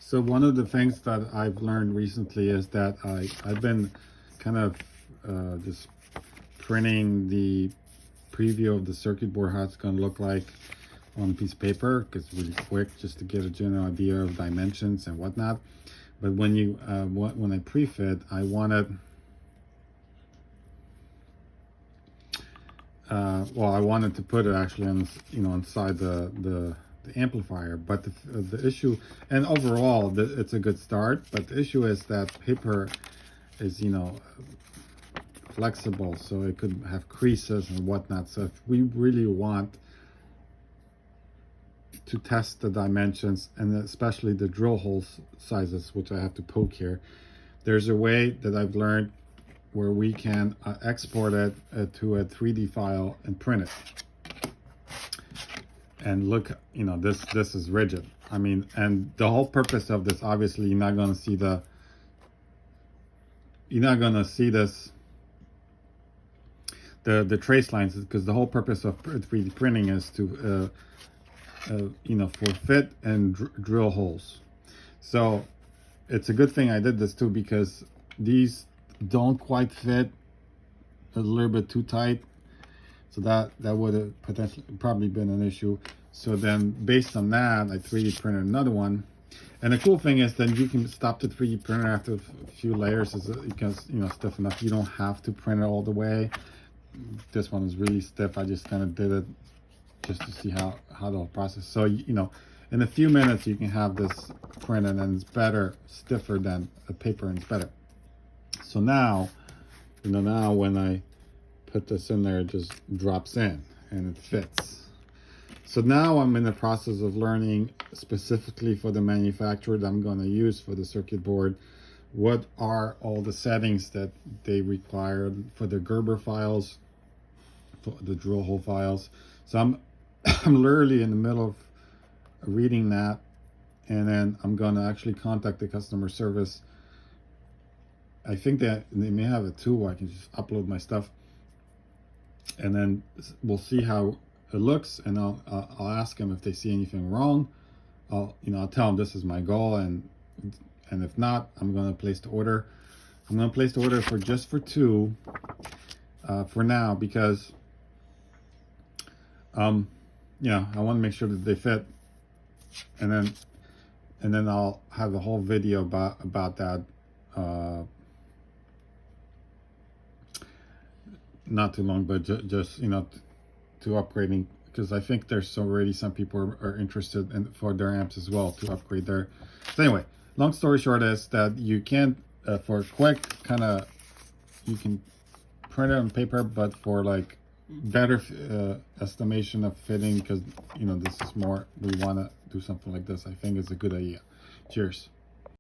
So one of the things that I've learned recently is that I've been kind of just printing the preview of the circuit board, how it's going to look like on a piece of paper, because it's really quick just to get a general idea of dimensions and whatnot. But when you when I pre-fit, I wanted well, I wanted to put it actually on, inside the amplifier, but the issue, and overall it's a good start, but the issue is that paper is flexible, so it could have creases and whatnot. So if we really want to test the dimensions, and especially the drill hole sizes, which I have to poke here, there's a way that I've learned where we can export it to a 3D file and print it. And look, this is rigid. I mean, and the whole purpose of this, obviously, you're not going to see this, the trace lines, because the whole purpose of 3D printing is to, for fit and drill holes. So it's a good thing I did this too, because these don't quite fit, a little bit too tight. So that would have probably been an issue. So then based on that, I 3D printed another one. And the cool thing is then you can stop the 3D printer after a few layers, because stiff enough. You don't have to print it all the way. This one is really stiff. I just kind of did it just to see how the whole process. So in a few minutes you can have this printed, and it's better, stiffer than a paper, and it's better. So now, now when I put this in there, it just drops in and it fits. So now I'm in the process of learning specifically for the manufacturer that I'm going to use for the circuit board, what are all the settings that they require for the Gerber files, for the drill hole files. So I'm literally in the middle of reading that, and then I'm going to actually contact the customer service. I think that they may have a tool where I can just upload my stuff, and then we'll see how it looks, and I'll ask them if they see anything wrong. I'll tell them this is my goal, and if not, I'm going to place the order. I'm going to place the order for just for 2 for now, because I want to make sure that they fit, and then I'll have a whole video about that not too long, but just to upgrading, because I think there's already some people are interested in for their amps as well to upgrade their. So anyway, long story short is that you can't for a quick you can print it on paper, but for like better estimation of fitting, because this is more, we want to do something like this, I think it's a good idea. Cheers.